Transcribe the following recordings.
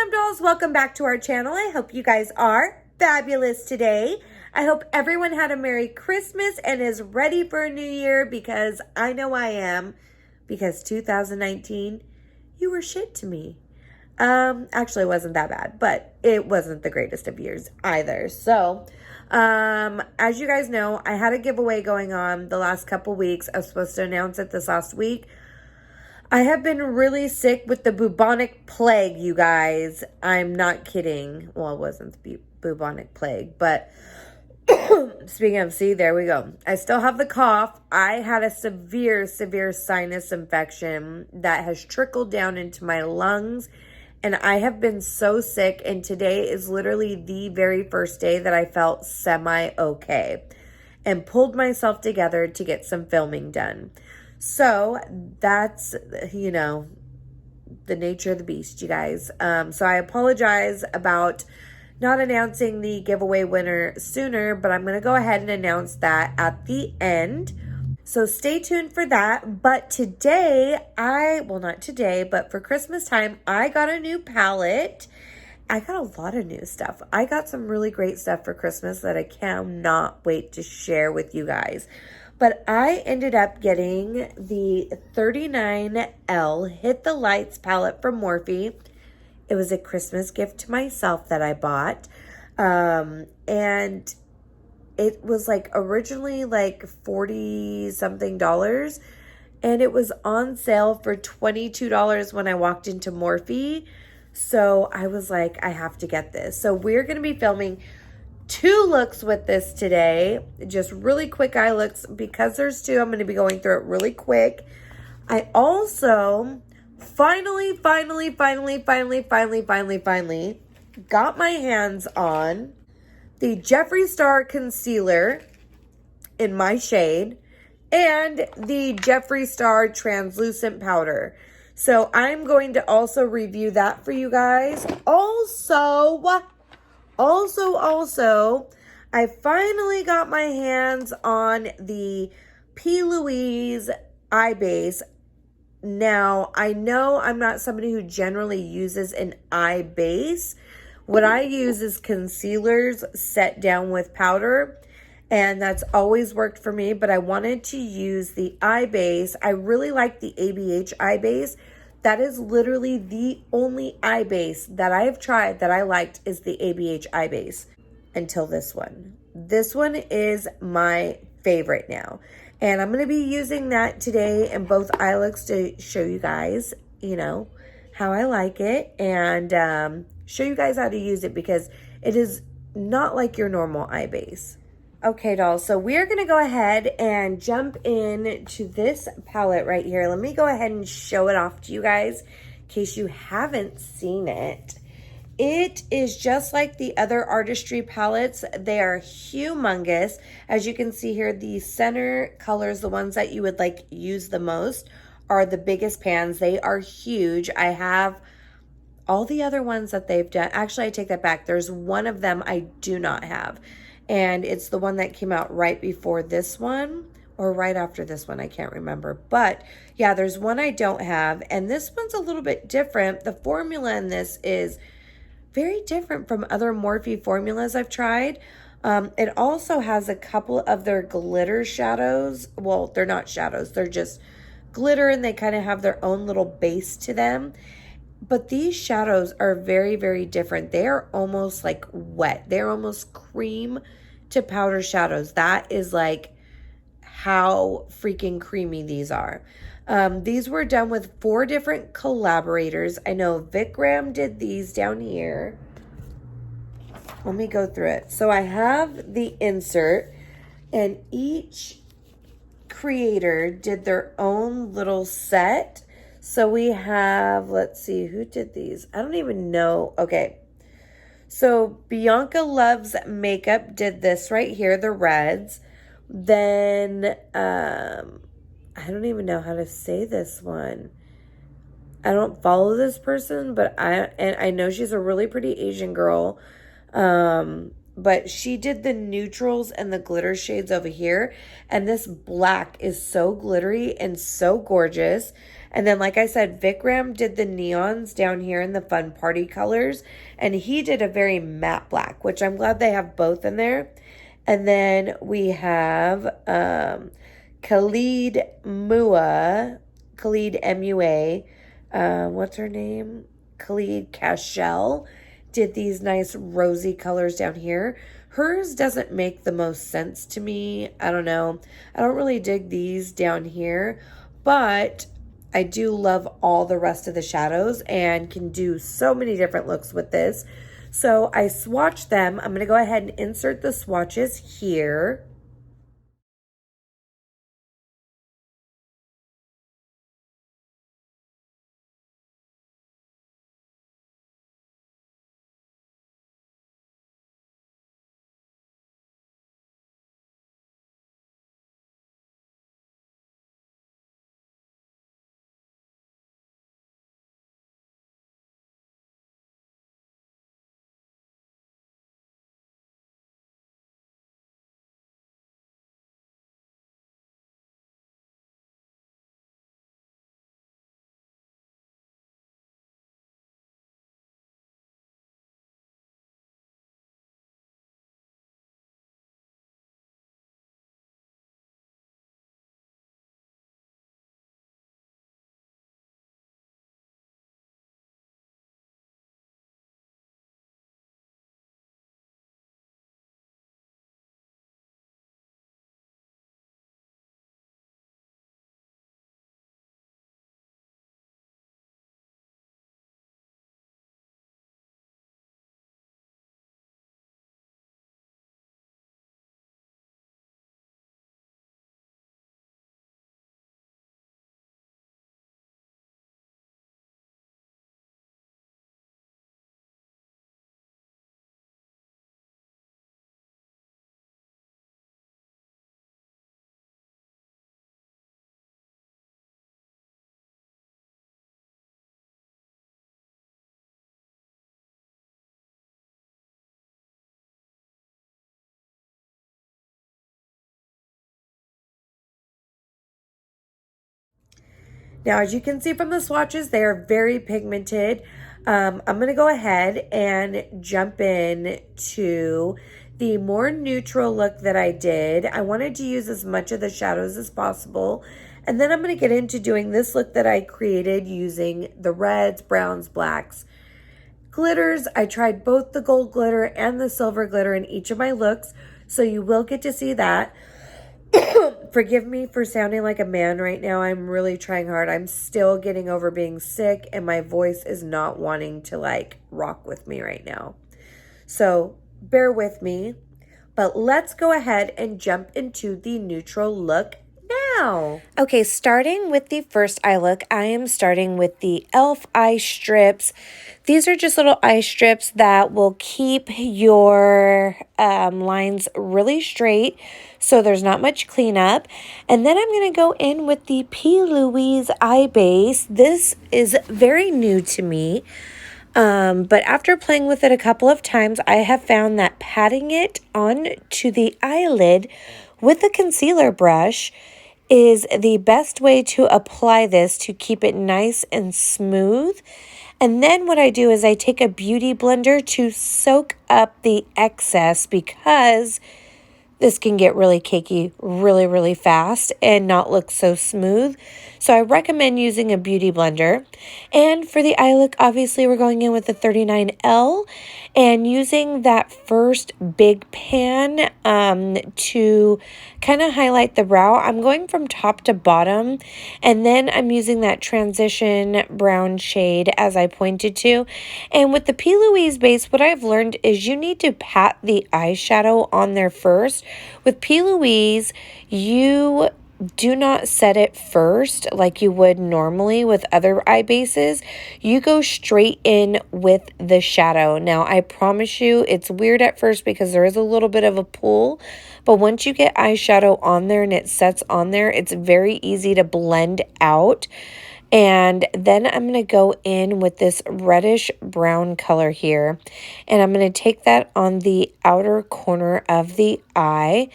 Fam Dolls, welcome back to our channel. I hope you guys are fabulous today. I hope everyone had a Merry Christmas and is ready for a new year, because I know I am, because 2019, you were shit to me. Actually, it wasn't that bad, but it wasn't the greatest of years either. So, as you guys know, I had a giveaway going on the last couple weeks. I was supposed to announce it this last week. I have been really sick with the bubonic plague, you guys. I'm not kidding. Well, it wasn't the bubonic plague, but speaking of, see, there we go. I still have the cough. I had a severe sinus infection that has trickled down into my lungs, and I have been so sick, and today is literally the very first day that I felt semi-okay and pulled myself together to get some filming done. So that's, you know, the nature of the beast, you guys. So I apologize about not announcing the giveaway winner sooner, but I'm going to go ahead and announce that at the end. So stay tuned for that. But today, well, not today, but for Christmas time, I got a new palette. I got a lot of new stuff. I got some really great stuff for Christmas that I cannot wait to share with you guys. But I ended up getting the 39L Hit the Lights palette from Morphe. It was a Christmas gift to myself that I bought. And it was like originally like $40 something. And it was on sale for $22 when I walked into Morphe. So I was like, I have to get this. So we're going to be filming 2 looks with this today, just really quick eye looks. Because there's 2, I'm going to be going through it really quick. I also finally got my hands on the Jeffree Star concealer in my shade and the Jeffree Star translucent powder. So I'm going to also review that for you guys. Also, I finally got my hands on the P. Louise eye base. Now, I know I'm not somebody who generally uses an eye base. What I use is concealers set down with powder, and that's always worked for me, but I wanted to use the eye base. I really like the ABH eye base. That is literally the only eye base that I have tried that I liked, is the ABH eye base until this one. This one is my favorite now. And I'm going to be using that today in both eye looks to show you guys, you know, how I like it, and show you guys how to use it, because it is not like your normal eye base. Okay, dolls, so we're going to go ahead and jump in to this palette right here. Let me go ahead and show it off to you guys in case you haven't seen it. It is just like the other Artistry palettes. They are humongous. As you can see here, the center colors, the ones that you would like use the most, are the biggest pans. They are huge. I have all the other ones that they've done. Actually, I take that back. There's one of them I do not have. And it's the one that came out right before this one, or right after this one. I can't remember. But yeah, there's one I don't have. And this one's a little bit different. The formula in this is very different from other Morphe formulas I've tried. It also has a couple of their glitter shadows. Well, they're not shadows. They're just glitter, and they kind of have their own little base to them. But these shadows are very different. They are almost like wet. They're almost cream to powder shadows. That is like how freaking creamy these are. These were done with 4 different collaborators. I know Vikram did these down here. Let me go through it. So I have the insert, and each creator did their own little set. So we have, let's see, who did these? I don't even know. Okay. So Bianca Loves Makeup did this right here, the reds. Then, I don't even know how to say this one. I don't follow this person, but I know she's a really pretty Asian girl. but she did the neutrals and the glitter shades over here. And this black is so glittery and so gorgeous. And then, like I said, Vikram did the neons down here in the fun party colors. And he did a very matte black, which I'm glad they have both in there. And then we have Khalid MUA. What's her name? Khalid Cashel did these nice rosy colors down here. Hers doesn't make the most sense to me. I don't know. I don't really dig these down here, but I do love all the rest of the shadows and can do so many different looks with this. So I swatched them. I'm going to go ahead and insert the swatches here. Now, as you can see from the swatches, they are very pigmented. I'm going to go ahead and jump in to the more neutral look that I did. I wanted to use as much of the shadows as possible. And then I'm going to get into doing this look that I created using the reds, browns, blacks, glitters. I tried both the gold glitter and the silver glitter in each of my looks, so you will get to see that. Forgive me for sounding like a man right now. I'm really trying hard. I'm still getting over being sick and my voice is not wanting to like rock with me right now. So bear with me. But let's go ahead and jump into the neutral look now. Okay, starting with the first eye look, I am starting with the e.l.f. eye strips. These are just little eye strips that will keep your lines really straight, so there's not much cleanup. And then I'm going to go in with the P. Louise eye base. This is very new to me. But after playing with it a couple of times, I have found that patting it onto the eyelid with a concealer brush is the best way to apply this to keep it nice and smooth. And then what I do is I take a beauty blender to soak up the excess, because this can get really cakey really, really fast and not look so smooth. So I recommend using a beauty blender. And for the eye look, obviously we're going in with the 39L and using that first big pan to kind of highlight the brow. I'm going from top to bottom, and then I'm using that transition brown shade as I pointed to. And with the P. Louise base, what I've learned is you need to pat the eyeshadow on there first. With P. Louise, you do not set it first like you would normally with other eye bases. You go straight in with the shadow. Now, I promise you, it's weird at first because there is a little bit of a pull, but once you get eyeshadow on there and it sets on there, it's very easy to blend out. And then I'm going to go in with this reddish brown color here. And I'm going to take that on the outer corner of the eye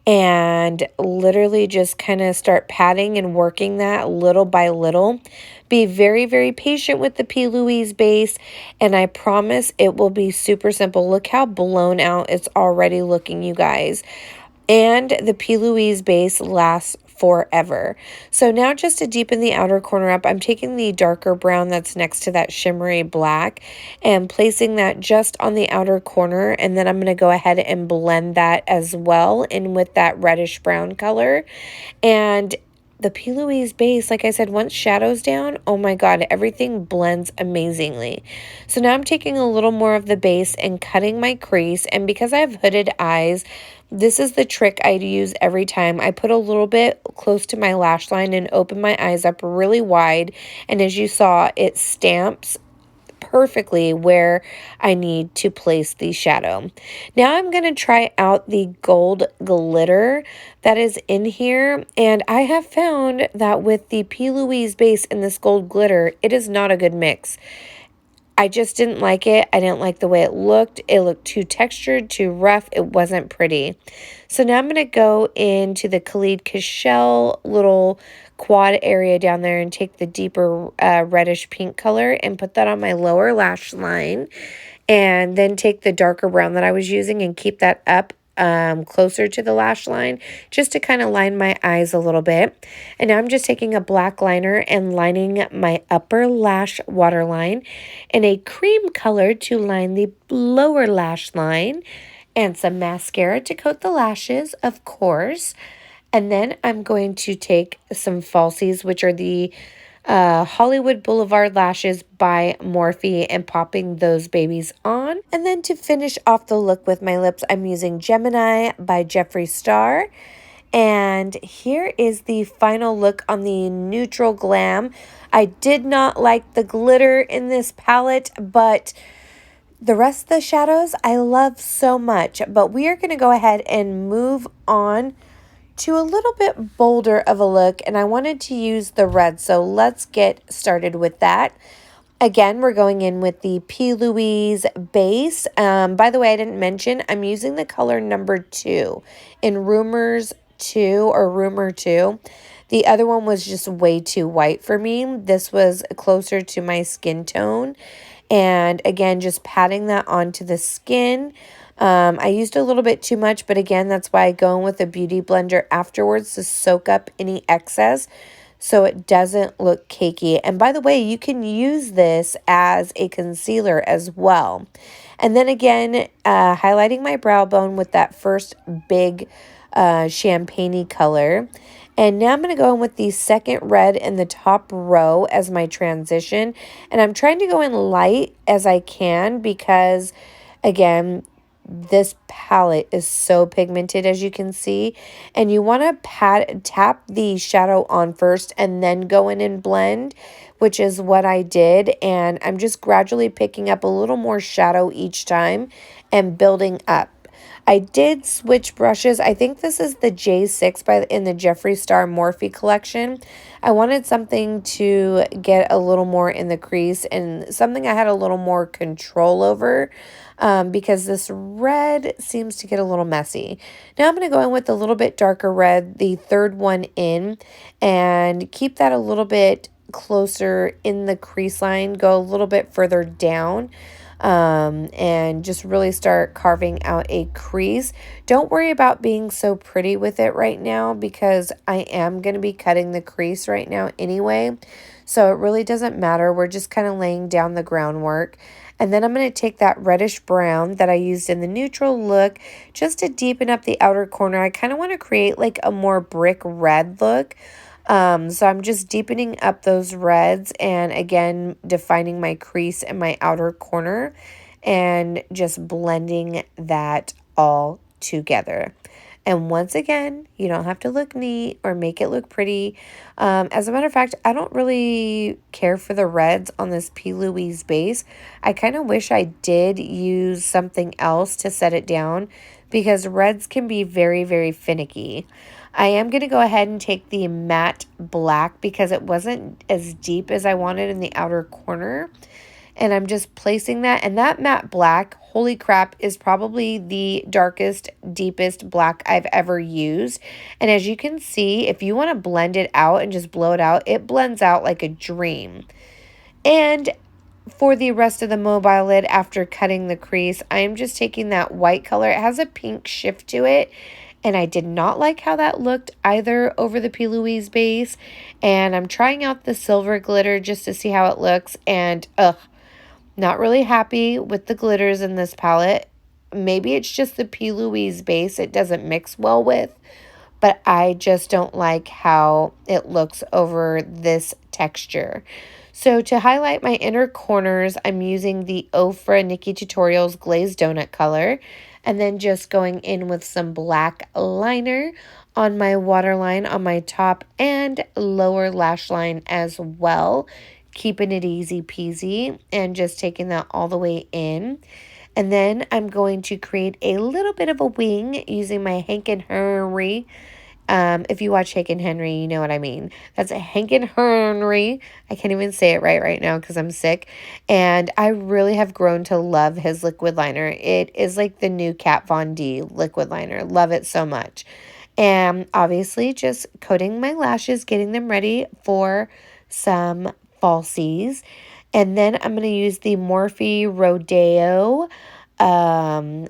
and literally just kind of start patting and working that little by little. Be very, very patient with the P. Louise base, and I promise it will be super simple. Look how blown out it's already looking, you guys. And the P. Louise base lasts forever. So now just to deepen the outer corner up, I'm taking the darker brown that's next to that shimmery black and placing that just on the outer corner, and then I'm going to go ahead and blend that as well in with that reddish brown color. And the P. Louise base, like I said, once shadow's down, oh my god, everything blends amazingly. So now I'm taking a little more of the base and cutting my crease, and because I have hooded eyes, this is the trick I use every time. I put a little bit close to my lash line and open my eyes up really wide, and as you saw, it stamps perfectly where I need to place the shadow. Now I'm going to try out the gold glitter that is in here, and I have found that with the P. Louise base and this gold glitter, it is not a good mix. I just didn't like it. I didn't like the way it looked. It looked too textured, too rough. It wasn't pretty. So now I'm going to go into the Khalid Kashel little quad area down there and take the deeper reddish pink color and put that on my lower lash line. And then take the darker brown that I was using and keep that up closer to the lash line just to kind of line my eyes a little bit. And now I'm just taking a black liner and lining my upper lash waterline in a cream color to line the lower lash line, and some mascara to coat the lashes, of course. And then I'm going to take some falsies, which are the Hollywood Boulevard lashes by Morphe, and popping those babies on. And then to finish off the look with my lips, I'm using Gemini by Jeffree Star. And here is the final look on the Neutral Glam. I did not like the glitter in this palette, but the rest of the shadows I love so much. But we are going to go ahead and move on to a little bit bolder of a look, and I wanted to use the red, so let's get started with that. Again, we're going in with the P. Louise base. By the way, I didn't mention, I'm using the color number 2 in Rumors 2 or Rumor 2. The other one was just way too white for me. This was closer to my skin tone. And again, just patting that onto the skin. I used a little bit too much, but again, that's why I go in with a beauty blender afterwards to soak up any excess so it doesn't look cakey. And by the way, you can use this as a concealer as well. And then again, highlighting my brow bone with that first big champagne-y color. And now I'm going to go in with the second red in the top row as my transition. And I'm trying to go in light as I can because, again, this palette is so pigmented, as you can see. And you want to tap the shadow on first and then go in and blend, which is what I did. And I'm just gradually picking up a little more shadow each time and building up. I did switch brushes. I think this is the J6 in the Jeffree Star Morphe collection. I wanted something to get a little more in the crease and something I had a little more control over because this red seems to get a little messy. Now I'm going to go in with a little bit darker red, the third one in, and keep that a little bit closer in the crease line, go a little bit further down. And just really start carving out a crease. Don't worry about being so pretty with it right now because I am going to be cutting the crease right now anyway. So it really doesn't matter. We're just kind of laying down the groundwork. And then I'm going to take that reddish brown that I used in the neutral look just to deepen up the outer corner. I kind of want to create like a more brick red look. So I'm just deepening up those reds and again defining my crease in my outer corner and just blending that all together. And once again, you don't have to look neat or make it look pretty. As a matter of fact, I don't really care for the reds on this P. Louise base. I kind of wish I did use something else to set it down because reds can be very, very finicky. I am going to go ahead and take the matte black because it wasn't as deep as I wanted in the outer corner. And I'm just placing that. And that matte black, holy crap, is probably the darkest, deepest black I've ever used. And as you can see, if you want to blend it out and just blow it out, it blends out like a dream. And for the rest of the mobile lid, after cutting the crease, I am just taking that white color. It has a pink shift to it, and I did not like how that looked either over the P. Louise base. And I'm trying out the silver glitter just to see how it looks, and not really happy with the glitters in this palette. Maybe it's just the P. Louise base it doesn't mix well with, but I just don't like how it looks over this texture. So to highlight my inner corners, I'm using the Ofra Nikki Tutorials Glazed Donut color, and then just going in with some black liner on my waterline on my top and lower lash line as well, keeping it easy peasy and just taking that all the way in. And then I'm going to create a little bit of a wing using my Hank and Henry. If you watch Hank and Henry, you know what I mean. That's a Hank and Henry. I can't even say it right now because I'm sick. And I really have grown to love his liquid liner. It is like the new Kat Von D liquid liner. Love it so much. And obviously just coating my lashes, getting them ready for some falsies. And then I'm going to use the Morphe Rodeo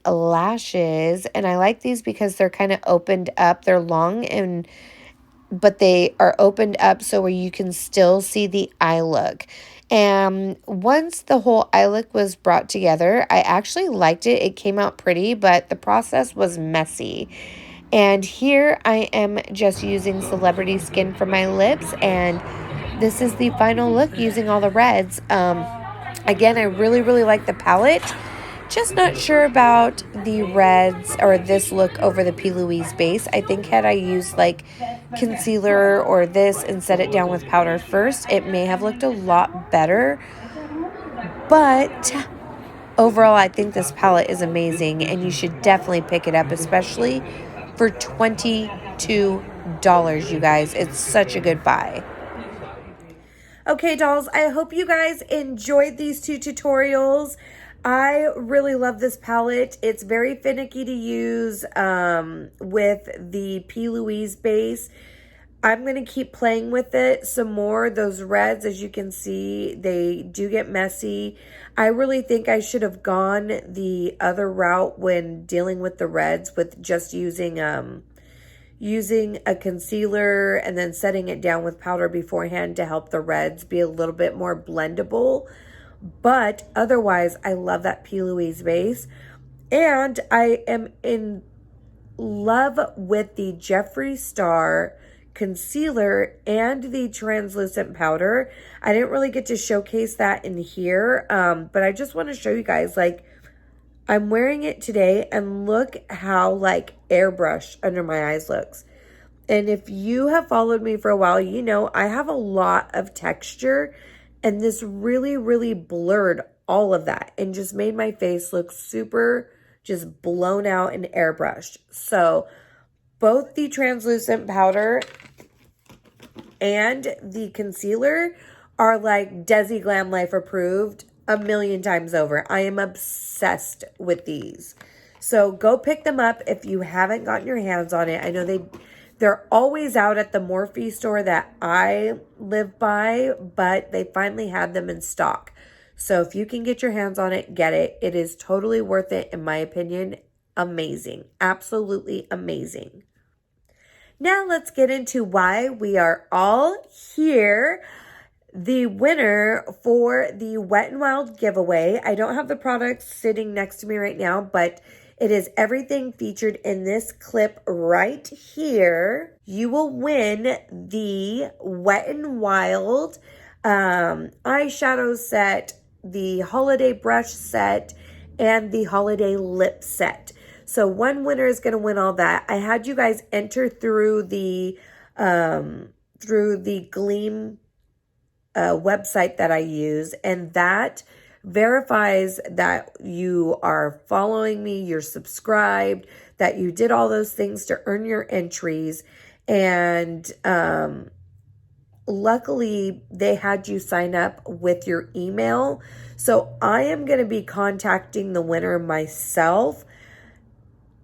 lashes, and I like these because they're kind of opened up. They're long, but they are opened up so where you can still see the eye look. And once the whole eye look was brought together, I actually liked it. It came out pretty, but the process was messy. And here I am just using Celebrity Skin for my lips, and this is the final look using all the reds. Again, I really like the palette. Just not sure about the reds or this look over the P. Louise base. I think had I used like concealer or this and set it down with powder first, it may have looked a lot better. But overall, I think this palette is amazing and you should definitely pick it up, especially for $22, you guys. It's such a good buy. Okay, dolls, I hope you guys enjoyed these two tutorials. I really love this palette. It's very finicky to use with the P. Louise base. I'm going to keep playing with it some more. Those reds, as you can see, they do get messy. I really think I should have gone the other route when dealing with the reds with just using a concealer and then setting it down with powder beforehand to help the reds be a little bit more blendable. But otherwise, I love that P. Louise base. And I am in love with the Jeffree Star concealer and the translucent powder. I didn't really get to showcase that in here, but I just want to show you guys, like, I'm wearing it today, and look how, like, airbrushed under my eyes looks. And if you have followed me for a while, you know I have a lot of texture, and this really blurred all of that and just made my face look super just blown out and airbrushed. So both the translucent powder and the concealer are like Desi Glam Life approved a million times over. I am obsessed with these. So go pick them up if you haven't gotten your hands on it. I know they're always out at the Morphe store that I live by, but they finally have them in stock. So if you can get your hands on it, get it. It is totally worth it, in my opinion. Amazing. Absolutely amazing. Now let's get into why we are all here. The winner for the Wet n Wild giveaway. I don't have the products sitting next to me right now, but it is everything featured in this clip right here. You will win the Wet n Wild eyeshadow set, the holiday brush set, and the holiday lip set. So one winner is going to win all that. I had you guys enter through the Gleam website that I use, and that verifies that you are following me, you're subscribed, that you did all those things to earn your entries. And luckily, they had you sign up with your email. So I am going to be contacting the winner myself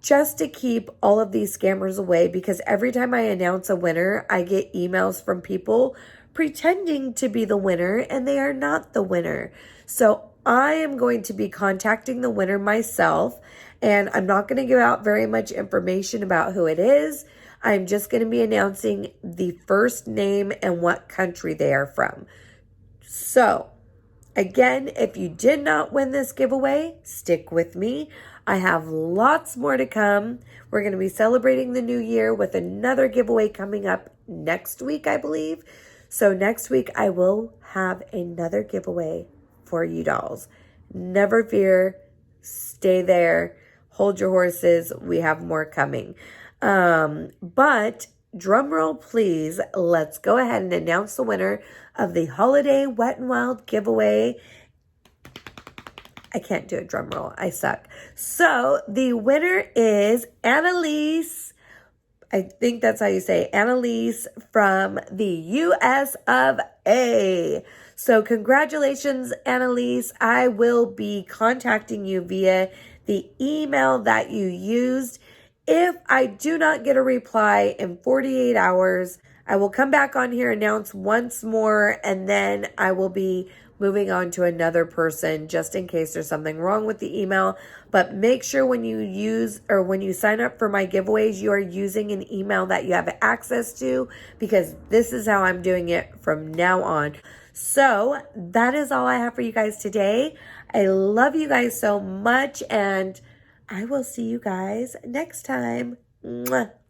just to keep all of these scammers away, because every time I announce a winner, I get emails from people pretending to be the winner and they are not the winner. So I am going to be contacting the winner myself, and I'm not going to give out very much information about who it is. I'm just going to be announcing the first name and what country they are from. So again, if you did not win this giveaway, stick with me. I have lots more to come. We're going to be celebrating the new year with another giveaway coming up next week, I believe. So next week, I will have another giveaway for you dolls. Never fear. Stay there. Hold your horses. We have more coming. But drum roll, please. Let's go ahead and announce the winner of the Holiday Wet n Wild giveaway. I can't do a drum roll. I suck. So the winner is Annalise. I think that's how you say it. Annalise from the US of A. So congratulations, Annalise. I will be contacting you via the email that you used. If I do not get a reply in 48 hours, I will come back on here, announce once more, and then I will be moving on to another person just in case there's something wrong with the email. But make sure when you use or when you sign up for my giveaways, you are using an email that you have access to, because this is how I'm doing it from now on. So that is all I have for you guys today. I love you guys so much, and I will see you guys next time. Mwah.